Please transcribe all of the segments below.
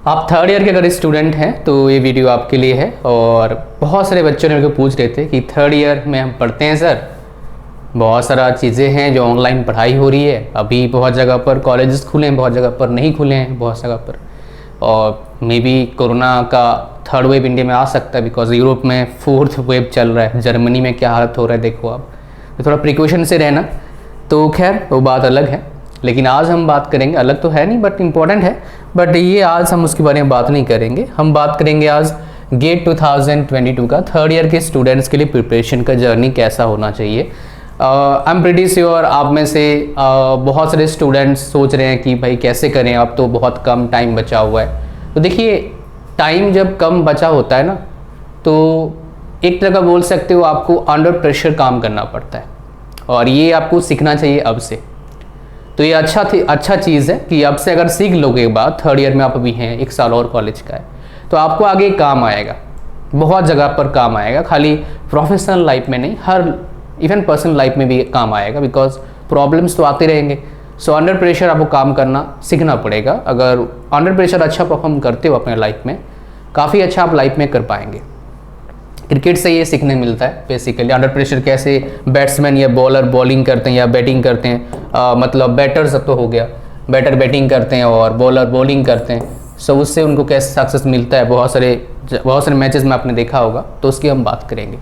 आप third year के अगर स्टूडेंट हैं तो ये वीडियो आपके लिए है। और बहुत सारे बच्चों ने मेरे को पूछ रहे थे कि थर्ड ईयर में हम पढ़ते हैं सर, बहुत सारा चीज़ें हैं जो ऑनलाइन पढ़ाई हो रही है, अभी बहुत जगह पर कॉलेजेस खुले हैं, बहुत जगह पर नहीं खुले हैं, बहुत जगह पर, और मे बी कोरोना का थर्ड वेव इंडिया में आ सकता है बिकॉज यूरोप में फोर्थ वेव चल रहा है, जर्मनी में क्या हालत हो रहा है देखो आप, तो थोड़ा प्रिकॉशन से रहना। तो खैर वो बात अलग है, लेकिन आज हम बात करेंगे, अलग तो है नहीं बट इम्पॉर्टेंट है, बट ये आज हम उसके बारे में बात नहीं करेंगे। हम बात करेंगे आज गेट 2022 का थर्ड ईयर के स्टूडेंट्स के लिए प्रिपरेशन का जर्नी कैसा होना चाहिए। आई एम प्रीटी श्योर आप में से बहुत सारे स्टूडेंट्स सोच रहे हैं कि भाई कैसे करें, अब तो बहुत कम टाइम बचा हुआ है। तो देखिए, टाइम जब कम बचा होता है ना, तो एक तरह का बोल सकते हो आपको अंडर प्रेशर काम करना पड़ता है, और ये आपको सीखना चाहिए अब से। तो ये अच्छा चीज़ है कि अब से अगर सीख लोगे बात, थर्ड ईयर में आप अभी हैं, 1 साल और कॉलेज का है, तो आपको आगे काम आएगा, बहुत जगह पर काम आएगा, खाली प्रोफेशनल लाइफ में नहीं, हर इवन पर्सनल लाइफ में भी काम आएगा, बिकॉज प्रॉब्लम्स तो आते रहेंगे। सो अंडर प्रेशर आपको काम करना सीखना पड़ेगा। अगर अंडर प्रेशर अच्छा परफॉर्म करते हो अपने लाइफ में, काफ़ी अच्छा आप लाइफ में कर पाएंगे। क्रिकेट से ये सीखने मिलता है बेसिकली, अंडर प्रेशर कैसे बैट्समैन या बॉलर बॉलिंग करते हैं या बैटिंग करते हैं, मतलब बैटर सब तो हो गया, बैटर बैटिंग करते हैं और बॉलर बॉलिंग करते हैं। सो उससे उनको कैसे सक्सेस मिलता है, बहुत सारे मैचेस में आपने देखा होगा, तो उसकी हम बात करेंगे।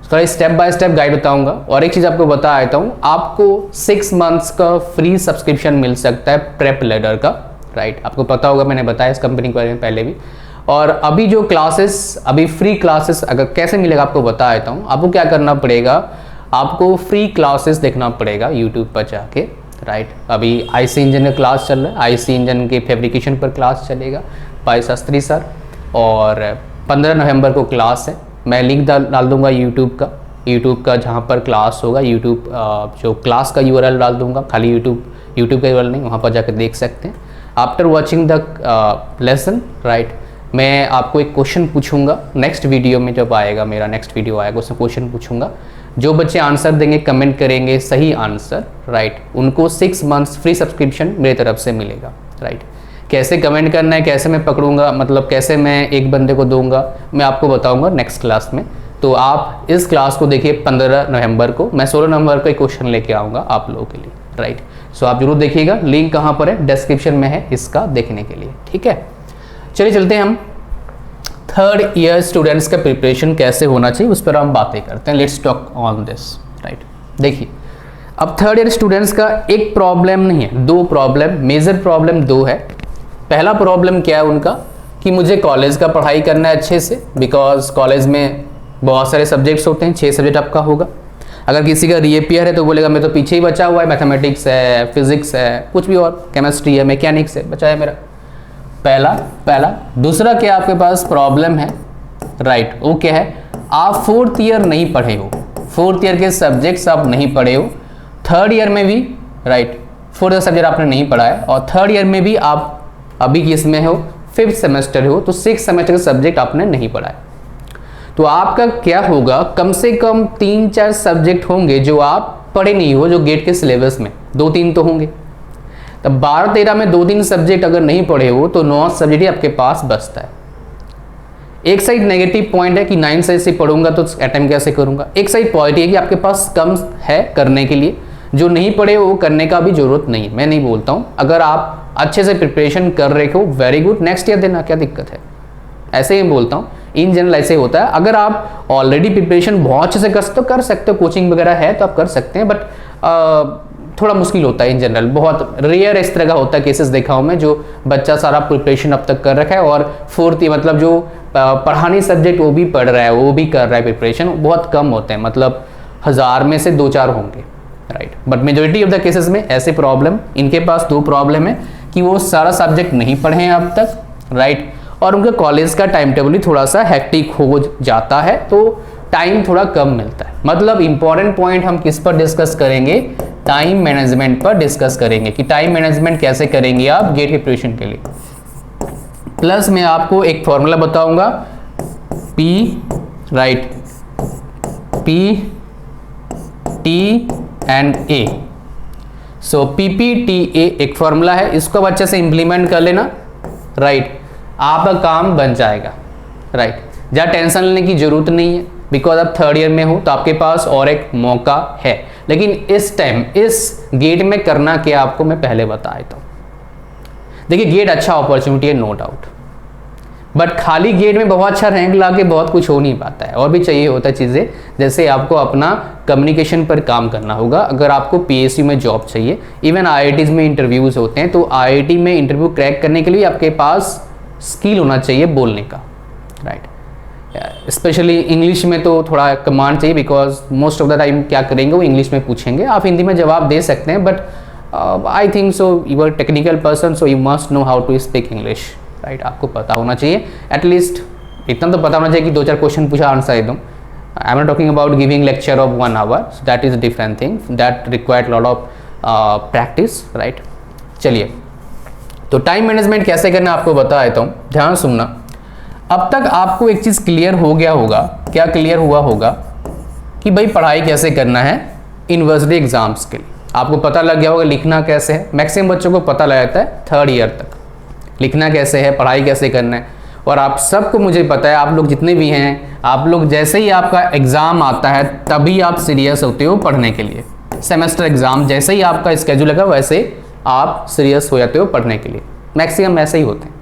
थोड़ा स्टेप बाय स्टेप गाइड बताऊंगा। और एक चीज़ आपको बता देता हूँ, आपको 6 मंथ्स का फ्री सब्सक्रिप्शन मिल सकता है प्रेप लैडर का, राइट। आपको पता होगा, मैंने बताया इस कंपनी के बारे में पहले भी। और अभी जो क्लासेस, अभी फ्री क्लासेस अगर कैसे मिलेगा आपको बता देता हूँ। आपको क्या करना पड़ेगा, आपको फ्री क्लासेस देखना पड़ेगा यूट्यूब पर जाके, राइट। अभी आईसी इंजन का क्लास चल रहा है, आईसी इंजन के फैब्रिकेशन पर क्लास चलेगा भाई शास्त्री सर, और 15 नवंबर को क्लास है। मैं लिंक डाल दूंगा यूट्यूब का जहाँ पर क्लास होगा, यूट्यूब जो क्लास का यूआरएल डाल दूंगा, खाली यूट्यूब का यूआरएल नहीं, वहाँ पर जाकर देख सकते हैं। After watching the lesson, right, मैं आपको एक क्वेश्चन पूछूंगा नेक्स्ट वीडियो में, जब आएगा मेरा नेक्स्ट वीडियो आएगा उसमें क्वेश्चन पूछूंगा। जो बच्चे आंसर देंगे, कमेंट करेंगे सही आंसर, राइट, उनको 6 मंथ्स फ्री सब्सक्रिप्शन मेरी तरफ से मिलेगा, राइट। कैसे कमेंट करना है, कैसे मैं पकड़ूंगा, मतलब कैसे मैं एक बंदे को दूंगा, मैं आपको बताऊंगा नेक्स्ट क्लास में। तो आप इस क्लास को देखिए 15 नवंबर को, मैं 16 नवंबर को एक क्वेश्चन लेके आऊँगा आप लोगों के लिए, राइट। सो आप जरूर देखिएगा, लिंक कहाँ पर है, डिस्क्रिप्शन में है इसका देखने के लिए, ठीक है। चलिए चलते हैं हम थर्ड ईयर स्टूडेंट्स का प्रिपरेशन कैसे होना चाहिए उस पर हम बातें करते हैं। Let's talk on this, right. देखिए, अब थर्ड ईयर स्टूडेंट्स का एक प्रॉब्लम नहीं है, 2 प्रॉब्लम, मेजर प्रॉब्लम 2 है। पहला प्रॉब्लम क्या है उनका कि मुझे कॉलेज का पढ़ाई करना है अच्छे से, बिकॉज कॉलेज में बहुत सारे सब्जेक्ट्स होते हैं, 6 सब्जेक्ट आपका होगा। अगर किसी का रीअपियर है तो बोलेगा मैं तो पीछे ही बचा हुआ है, मैथमेटिक्स है, फिजिक्स है, कुछ भी और, केमिस्ट्री है, मैकेनिक्स है, बचा है मेरा। पहला दूसरा क्या आपके पास प्रॉब्लम है, राइट, वो क्या है, आप 4th ईयर नहीं पढ़े हो, 4th ईयर के सब्जेक्ट्स आप नहीं पढ़े हो, थर्ड ईयर में भी, राइट, 4th ईयर सब्जेक्ट आपने नहीं पढ़ा है, और थर्ड ईयर में भी आप अभी किस में हो, 5th सेमेस्टर हो, तो 6 सेमेस्टर का सब्जेक्ट आपने नहीं पढ़ा है। तो आपका क्या होगा, कम से कम 3-4 सब्जेक्ट होंगे जो आप पढ़े नहीं हो, जो गेट के सिलेबस में 2-3 तो होंगे। तब 12-13 में 2-3 सब्जेक्ट अगर नहीं पढ़े हो तो 9 सब्जेक्ट ही आपके पास बचता है। एक साइड नेगेटिव पॉइंट है कि 9 साइड से पढ़ूंगा तो अटेम्प्ट कैसे करूंगा, एक साइड पॉजिटिव है कि आपके पास कम है करने के लिए, जो नहीं पढ़े वो करने का भी जरूरत नहीं है। मैं नहीं बोलता हूँ, अगर आप अच्छे से प्रिपरेशन कर रहे हो, वेरी गुड, नेक्स्ट ईयर देना, क्या दिक्कत है, ऐसे ही बोलता हूँ। इन जनरल ऐसे होता है, अगर आप ऑलरेडी प्रिपरेशन बहुत अच्छे से कर सकते हो, कोचिंग वगैरह है तो आप कर सकते हैं, बट थोड़ा मुश्किल होता है इन जनरल, बहुत रेयर इस तरह का होता है केसेस देखा हूँ मैं, जो बच्चा सारा प्रिपरेशन अब तक कर रखा है और 4th मतलब जो पढ़ानी सब्जेक्ट वो भी पढ़ रहा है, वो भी कर रहा है प्रिपरेशन, बहुत कम होते हैं, मतलब 1000 में से 2-4 होंगे, right. But majority of the cases में ऐसे प्रॉब्लम, इनके पास 2 प्रॉब्लम है कि वो सारा सब्जेक्ट नहीं पढ़े हैं अब तक, राइट, और उनका कॉलेज का टाइम टेबल भी थोड़ा सा हेक्टिक हो जाता है, तो टाइम थोड़ा कम मिलता है। मतलब इंपॉर्टेंट पॉइंट हम किस पर डिस्कस करेंगे, टाइम मैनेजमेंट पर डिस्कस करेंगे कि टाइम मैनेजमेंट कैसे करेंगे आप गेट प्रिपरेशन के लिए। प्लस मैं आपको एक फॉर्मूला बताऊंगा, P, right, P, T and A। So PPTA एक फॉर्मूला है, इसको अच्छे से इंप्लीमेंट कर लेना, राइट। आपका काम बन जाएगा, राइट। ज़्यादा टेंशन लेने की ज़रूरत नहीं है, बिकॉज आप थर्ड ईयर में हो तो आपके पास और एक मौका है। लेकिन इस टाइम इस गेट में करना क्या आपको मैं पहले बता देता हूँ। देखिए गेट अच्छा अपॉर्चुनिटी है, नो डाउट, बट खाली गेट में बहुत अच्छा रैंक ला के बहुत कुछ हो नहीं पाता है, और भी चाहिए होता है चीज़ें। जैसे आपको अपना कम्युनिकेशन पर काम करना होगा। अगर आपको पीएसयू में जॉब चाहिए, इवन आईआईटीज़ में इंटरव्यूज़ होते हैं, तो आईआईटी में इंटरव्यू क्रैक करने के लिए आपके पास स्किल होना चाहिए बोलने का, राइट। स्पेशली इंग्लिश में तो थोड़ा कमांड चाहिए, because most of the time क्या करेंगे वो इंग्लिश में पूछेंगे। आप हिंदी में जवाब दे सकते हैं, but I think so you are technical person, so you must know how to speak English, right. आपको पता होना चाहिए, एटलीस्ट इतना तो पता होना चाहिए कि 2-4 क्वेश्चन पूछा आंसर दे दूँ। I am not talking about giving lecture of 1 hour, that is different thing, that required lot of practice, right. चलिए, तो टाइम मैनेजमेंट कैसे करना आपको बता देता हूँ, ध्यान सुनना। अब तक आपको एक चीज़ क्लियर हो गया होगा, क्या क्लियर हुआ होगा कि भाई पढ़ाई कैसे करना है यूनिवर्सिटी एग्जाम्स के लिए। आपको पता लग गया होगा लिखना कैसे है। मैक्सिमम बच्चों को पता लग जाता है थर्ड ईयर तक लिखना कैसे है, पढ़ाई कैसे करना है। और आप सबको मुझे पता है, आप लोग जितने भी हैं, आप लोग जैसे ही आपका एग्ज़ाम आता है तभी आप सीरियस होते हो पढ़ने के लिए। सेमेस्टर एग्ज़ाम जैसे ही आपका स्केड्यूल लगा वैसे आप सीरियस हो जाते हो पढ़ने के लिए। मैक्सिमम ऐसे ही होते हैं।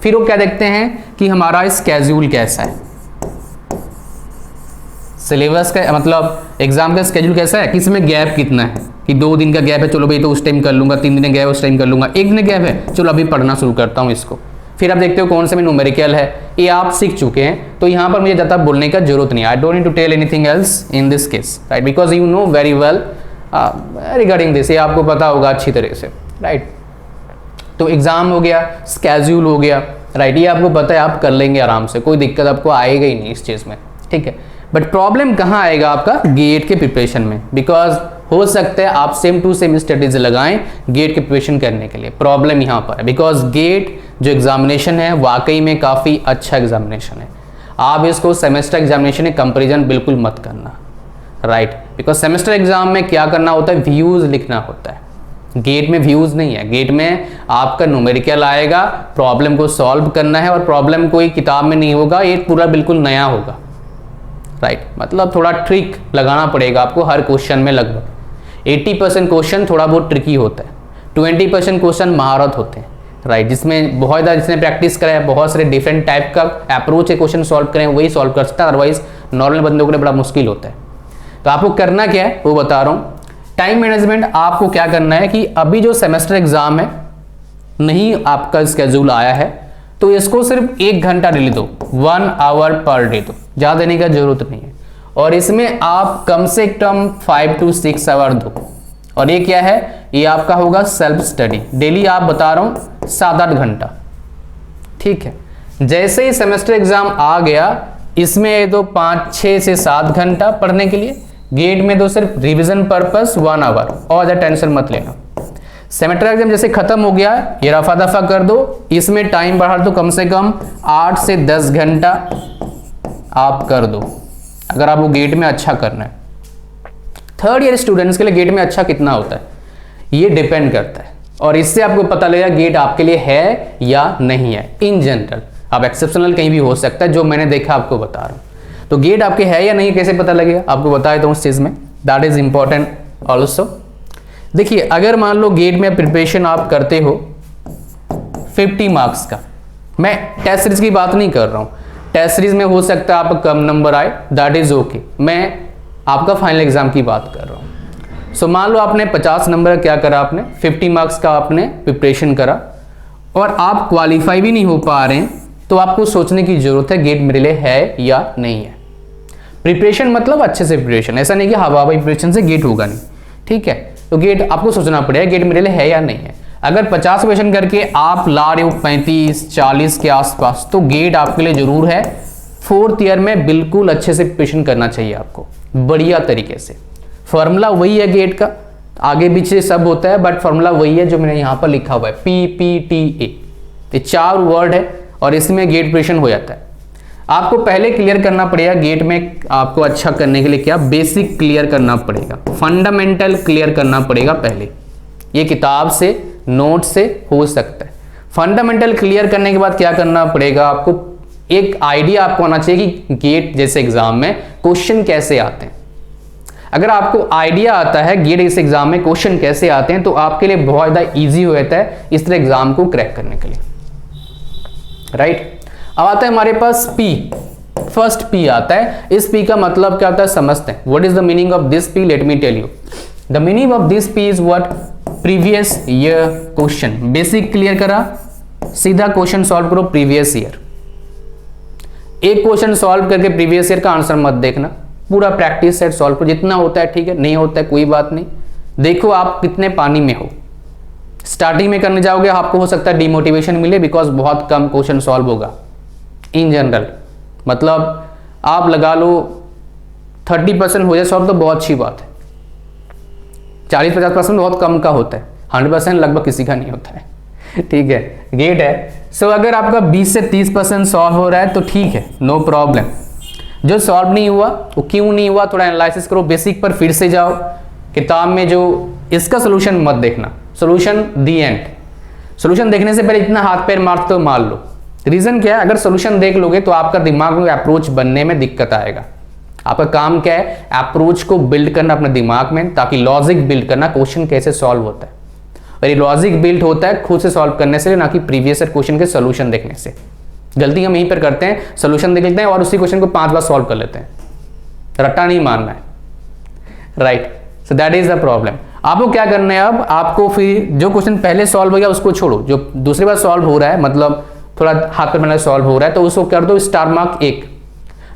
फिर वो क्या देखते हैं कि हमारा स्केड्यूल कैसा है, सिलेबस का मतलब एग्जाम का स्केड्यूल कैसा है, किसमें गैप कितना है, कि 2 दिन का गैप है, चलो भाई तो उस टाइम कर लूँगा, 3 दिन का गैप है उस टाइम कर लूँगा, 1 दिन का गैप है, चलो अभी पढ़ना शुरू करता हूँ इसको। फिर आप देखते हो कौन से में न्यूमेरिकल है, ये आप सीख चुके हैं, तो यहाँ पर मुझे ज़्यादा बोलने का जरूरत नहीं है। I don't need to tell anything else in this case, right, because you know very well regarding this, ये आपको पता होगा अच्छी तरह से, राइट। तो एग्जाम हो गया, स्केड्यूल हो गया, राइट, ये आपको पता है, आप कर लेंगे आराम से, कोई दिक्कत आपको आएगा ही नहीं इस चीज़ में, ठीक है। बट प्रॉब्लम कहाँ आएगा आपका, गेट के प्रिपरेशन में, बिकॉज हो सकता है आप सेम टू सेम स्टडीज लगाएं गेट के प्रिपरेशन करने के लिए। प्रॉब्लम यहाँ पर है, बिकॉज गेट जो एग्जामिनेशन है वाकई में काफ़ी अच्छा एग्जामिनेशन है। आप इसको सेमेस्टर एग्जामिनेशन में कंपेरिजन बिल्कुल मत करना, राइट, बिकॉज सेमेस्टर एग्जाम में क्या करना होता है, व्यूज़ लिखना होता है। गेट में व्यूज़ नहीं है, गेट में आपका न्यूमेरिकल आएगा, प्रॉब्लम को सॉल्व करना है, और प्रॉब्लम कोई किताब में नहीं होगा, ये पूरा बिल्कुल नया होगा, राइट। मतलब थोड़ा ट्रिक लगाना पड़ेगा आपको हर क्वेश्चन में। लगभग 80% क्वेश्चन थोड़ा बहुत ट्रिकी होता है, 20% क्वेश्चन महारत होते हैं, राइट, जिसमें बहुत ज़्यादा जिसने प्रैक्टिस करा है, बहुत सारे डिफरेंट टाइप का अप्रोच है क्वेश्चन सॉल्व करें, वही सॉल्व कर सकता है, अदरवाइज नॉर्मल बंदों के लिए बड़ा मुश्किल होता है। तो आपको करना क्या है वो बता रहा हूँ। टाइम मैनेजमेंट आपको क्या करना है कि अभी जो सेमेस्टर एग्जाम है नहीं आपका स्केड्यूल आया है, तो इसको सिर्फ 1 घंटा डेली दो, 1 आवर पर डे दो, ज़्यादा देने का जरूरत नहीं है। और इसमें आप कम से कम 5 to 6 आवर दो। और ये क्या है, ये आपका होगा सेल्फ स्टडी। डेली आप बता रहा हूँ 7-8 घंटा, ठीक है। जैसे ही सेमेस्टर एग्जाम आ गया, इसमें दो 5-6 से 7 घंटा पढ़ने के लिए, गेट में दो सिर्फ रिवीजन पर्पस 1 आवर, और ज़्यादा टेंशन मत लेना। सेमेस्टर एग्जाम जैसे खत्म हो गया, ये रफा दफा कर दो, इसमें टाइम बढ़ा दो, कम से कम 8 से 10 घंटा आप कर दो, अगर आपको गेट में अच्छा करना है। थर्ड ईयर स्टूडेंट्स के लिए गेट में अच्छा कितना होता है ये डिपेंड करता है, और इससे आपको पता लगेगा गेट आपके लिए है या नहीं है। इन जनरल आप एक्सेप्शनल कहीं भी हो सकता है, जो मैंने देखा आपको बता रहा हूँ। तो गेट आपके है या नहीं कैसे पता लगेगा, आपको बता देता हूँ उस चीज़ में, दैट इज इंपॉर्टेंट ऑल्सो। देखिए अगर मान लो गेट में प्रिपरेशन आप करते हो 50 मार्क्स का, मैं टेस्ट सीरीज की बात नहीं कर रहा हूँ, टेस्ट सीरीज में हो सकता है आपका कम नंबर आए, दैट इज ओके, मैं आपका फाइनल एग्जाम की बात कर रहा हूँ। सो मान लो आपने 50 नंबर क्या करा, आपने 50 मार्क्स का आपने प्रिपरेशन करा, और आप क्वालिफाई भी नहीं हो पा रहे हैं, तो आपको सोचने की जरूरत है गेट मेरे लिए है या नहीं है। प्रिपरेशन मतलब अच्छे से प्रिपरेशन, ऐसा नहीं कि हवा प्रिपरेशन से गेट होगा नहीं, ठीक है। तो गेट आपको सोचना पड़ेगा गेट मेरे लिए है या नहीं है। अगर 50 क्वेश्चन करके आप ला रहे हो 35-40 के आसपास, तो गेट आपके लिए जरूर है। 4th ईयर में बिल्कुल अच्छे से प्रिपरेशन करना चाहिए आपको, बढ़िया तरीके से। फॉर्मूला वही है गेट का, आगे पीछे सब होता है, बट फॉर्मूला वही है जो मैंने यहाँ पर लिखा हुआ है, PPTA। ये 4 वर्ड है और इसमें गेट प्रिपरेशन हो जाता है। आपको पहले क्लियर करना पड़ेगा गेट में, आपको अच्छा करने के लिए क्या, बेसिक क्लियर करना पड़ेगा, फंडामेंटल क्लियर करना पड़ेगा पहले। ये किताब से नोट से हो सकता है, फंडामेंटल क्लियर करने के बाद क्या करना पड़ेगा आपको, एक आइडिया आपको आना चाहिए कि गेट जैसे एग्जाम में क्वेश्चन कैसे आते हैं। अगर आपको आइडिया आता है गेट जैसे एग्जाम में क्वेश्चन कैसे आते हैं तो आपके लिए बहुत ज़्यादा ईजी हो जाता है इस तरह एग्जाम को क्रैक करने के लिए, राइट। अब आता है हमारे पास पी, फर्स्ट पी आता है। इस पी का मतलब क्या होता है समझते हैं। What is the meaning of this P, let me tell you. The meaning of this P is what, previous year question. Basic clear करा, सीधा क्वेश्चन सॉल्व करो प्रीवियस ईयर। एक क्वेश्चन सॉल्व करके प्रीवियस ईयर का answer मत देखना, पूरा practice set solve करो, जितना होता है ठीक है, नहीं होता है कोई बात नहीं। देखो आप कितने पानी में हो। स्टार्टिंग में करने जाओगे आपको हो सकता है डिमोटिवेशन मिले, बिकॉज बहुत कम क्वेश्चन सॉल्व होगा इन जनरल। मतलब आप लगा लो 30% हो जाए सॉल्व तो बहुत अच्छी बात है, 40-50% बहुत कम का होता है, 100% लगभग किसी का नहीं होता है, ठीक है। गेट है, सो अगर आपका 20 से 30% सॉल्व हो रहा है तो ठीक है, नो प्रॉब्लम। जो सॉल्व नहीं हुआ वो क्यों नहीं हुआ, थोड़ा एनालिसिस करो, बेसिक पर फिर से जाओ। किताब में जो इसका सोल्यूशन मत देखना, सोल्यूशन दी एंड। सोल्यूशन देखने से पहले इतना हाथ पैर मारते हो मार लो। रीजन क्या है, अगर सोल्यूशन देख लोगे तो आपका दिमाग में अप्रोच बनने में दिक्कत आएगा। आपका काम क्या है, अप्रोच को बिल्ड करना अपने दिमाग में, ताकि लॉजिक बिल्ड करना क्वेश्चन कैसे सॉल्व होता है। और ये लॉजिक बिल्ड होता है खुद से सॉल्व करने से, ना कि प्रीवियस ईयर क्वेश्चन के सोल्यूशन देखने से। गलती हम यहीं पर करते हैं, सोल्यूशन देख लेते हैं और उसी क्वेश्चन को 5 बार सॉल्व कर लेते हैं। रट्टा नहीं मारना है, right. So that is the problem. आपको क्या करना है, अब आपको फिर जो क्वेश्चन पहले सॉल्व हो गया उसको छोड़ो, जो दूसरी बार सॉल्व हो रहा है, मतलब थोड़ा हाथ पर मैंने सॉल्व हो रहा है तो उसको कर दो स्टार मार्क 1।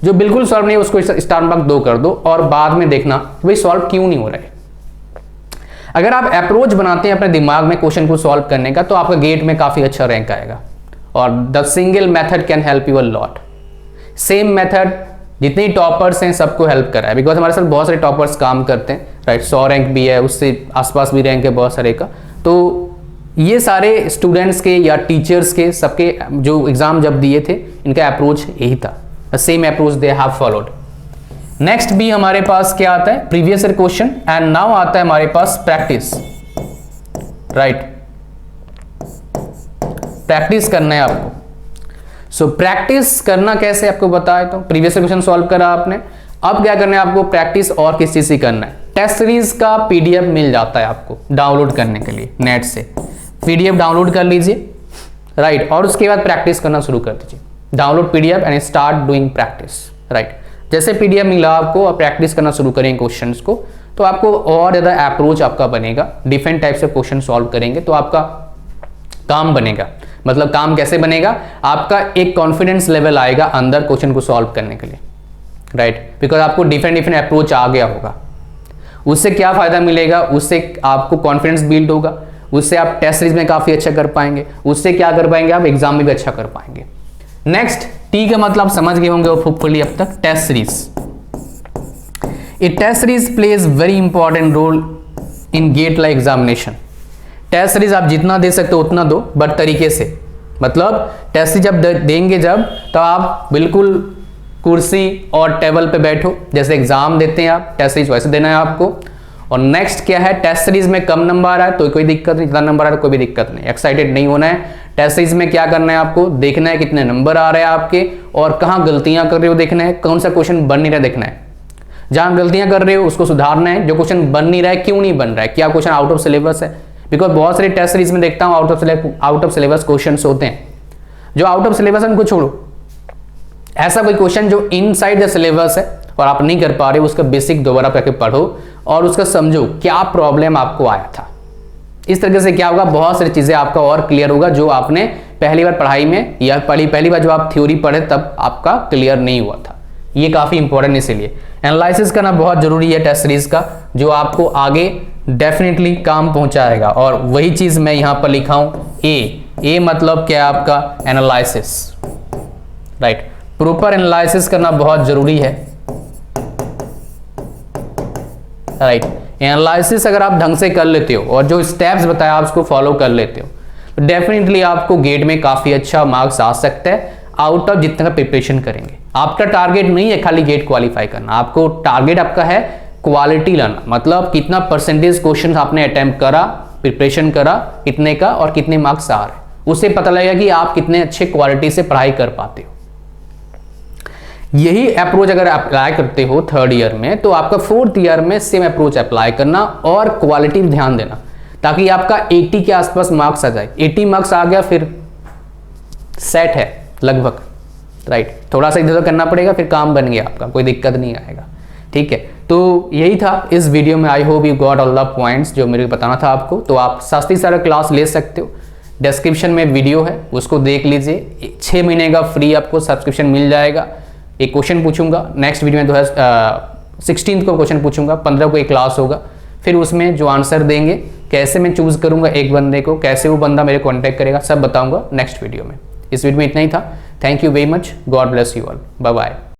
जो बिल्कुल सॉल्व नहीं है उसको स्टार मार्क 2 कर दो, और बाद में देखना भाई सॉल्व क्यों नहीं हो रहा है। अगर आप अप्रोच बनाते हैं अपने दिमाग में क्वेश्चन को सॉल्व करने का तो आपका गेट में काफी अच्छा रैंक आएगा। और the single method can help you a lot. Same method जितने टॉपर्स हैं सबको हेल्प करा है, बिकॉज हमारे साथ बहुत सारे टॉपर्स काम करते हैं, राइट। 100 रैंक भी है, उससे आसपास भी रैंक है बहुत सारे का। तो ये सारे स्टूडेंट्स के या टीचर्स के सबके जो एग्जाम जब दिए थे इनका अप्रोच यही था, the same approach they have followed. Next भी हमारे पास क्या आता है, previous year question. And now आता है हमारे पास प्रैक्टिस, राइट। प्रैक्टिस करना है आपको। सो प्रैक्टिस करना कैसे आपको बताया, तो प्रीवियस ईयर क्वेश्चन सॉल्व करा आपने, अब क्या करना है आपको, प्रैक्टिस और किस चीज से करना है। टेस्ट सीरीज का पीडीएफ मिल जाता है आपको डाउनलोड करने के लिए, नेट से पीडीएफ डाउनलोड कर लीजिए, राइट। और उसके बाद प्रैक्टिस करना शुरू कर दीजिए। Download PDF and start doing practice, right. जैसे पीडीएफ मिला आपको और प्रैक्टिस करना शुरू करेंगे क्वेश्चंस को, तो आपको और ज़्यादा अप्रोच आपका बनेगा। डिफरेंट टाइप से क्वेश्चन सॉल्व करेंगे तो आपका काम बनेगा। मतलब काम कैसे बनेगा, आपका एक कॉन्फिडेंस लेवल आएगा अंदर क्वेश्चन को सॉल्व करने के लिए, राइट। बिकॉज आपको डिफरेंट अप्रोच आ गया होगा। उससे क्या फायदा मिलेगा, उससे आपको कॉन्फिडेंस बिल्ड होगा, उससे आप टेस्ट सीरीज में काफी अच्छा कर पाएंगे, उससे क्या कर पाएंगे, आप एग्जाम में भी अच्छा कर पाएंगे। नेक्स्ट टी का मतलब समझ गए होंगे होपफुली अब तक, test series. A test series plays very important role in GATE like examination. Test series आप जितना दे सकते हो उतना दो, बट तरीके से। मतलब टेस्ट सीरीज जब देंगे जब, तो आप बिल्कुल कुर्सी और टेबल पे बैठो, जैसे एग्जाम देते हैं आप, टेस्ट सीरीज वैसे देना है आपको। और नेक्स्ट क्या है, टेस्ट सीरीज में कम नंबर आ रहा है तो कोई दिक्कत नहीं, जितना नंबर आ रहा है कोई भी दिक्कत नहीं, एक्साइटेड नहीं होना है। टेस्ट सीरीज में क्या करना है आपको, देखना है कितने नंबर आ रहे हैं आपके और कहाँ गलतियां कर रहे हो देखना है, कौन सा क्वेश्चन बन नहीं रहा देखना है। जहां गलतियां कर रहे हो उसको सुधारना है, जो क्वेश्चन बन नहीं रहा है क्यों नहीं बन रहा है, क्या क्वेश्चन आउट ऑफ सिलेबस है। बिकॉज बहुत सारे टेस्ट सीरीज में देखता हूँ आउट ऑफ सिलेबस क्वेश्चन होते हैं। जो आउट ऑफ सिलेबस है उनको छोड़ो, ऐसा कोई क्वेश्चन जो इनसाइड द सिलेबस है और आप नहीं कर पा रहे हो, उसका बेसिक दोबारा करके पढ़ो और उसका समझो क्या प्रॉब्लम आपको आया था। इस तरीके से क्या होगा, बहुत सारी चीजें आपका और क्लियर होगा जो आपने पहली बार पढ़ाई में या पहली बार जो आप थ्योरी पढ़े तब आपका क्लियर नहीं हुआ था। ये काफी इंपॉर्टेंट, इसीलिए एनालिसिस करना बहुत जरूरी है टेस्ट सीरीज का, जो आपको आगे डेफिनेटली काम पहुंचाएगा। और वही चीज मैं यहां पर लिखा हूं, ए मतलब क्या है आपका, एनालिसिस, राइट। प्रॉपर एनालिसिस करना बहुत जरूरी है, राइट। एनालिसिस अगर आप ढंग से कर लेते हो और जो स्टेप्स बताया आप उसको फॉलो कर लेते हो तो डेफिनेटली आपको गेट में काफी अच्छा मार्क्स आ सकता है आउट ऑफ जितना प्रिपरेशन करेंगे। आपका टारगेट नहीं है खाली गेट क्वालिफाई करना, आपको टारगेट आपका है क्वालिटी लाना। मतलब कितना परसेंटेज क्वेश्चन आपने अटेम्प्ट करा, प्रिपरेशन करा कितने का और कितने मार्क्स आ रहे हैं, उससे पता लगेगा कि आप कितने अच्छे क्वालिटी से पढ़ाई कर पाते हो। यही अप्रोच अगर अप्लाई करते हो थर्ड ईयर में, तो आपका फोर्थ ईयर में सेम अप्रोच अप्लाई करना और क्वालिटी ध्यान देना, ताकि आपका 80 के आसपास मार्क्स आ जाए। 80 मार्क्स आ गया फिर सेट है लगभग, राइट। थोड़ा सा इधर उधर करना पड़ेगा, फिर काम बन गया आपका, कोई दिक्कत नहीं आएगा, ठीक है। तो यही था इस वीडियो में। I hope you got all the points जो मेरे को बताना था आपको। तो आप शास्त्री सर क्लास ले सकते हो, डिस्क्रिप्शन में वीडियो है, उसको देख लीजिए। 6 महीने का फ्री आपको सब्सक्रिप्शन मिल जाएगा। एक क्वेश्चन पूछूंगा नेक्स्ट वीडियो में, 16 को क्वेश्चन पूछूंगा, 15 को एक क्लास होगा, फिर उसमें जो आंसर देंगे, कैसे मैं चूज करूंगा एक बंदे को, कैसे वो बंदा मेरे कॉन्टैक्ट करेगा, सब बताऊंगा नेक्स्ट वीडियो में। इस वीडियो में इतना ही था। Thank you very much, God bless you all, bye bye.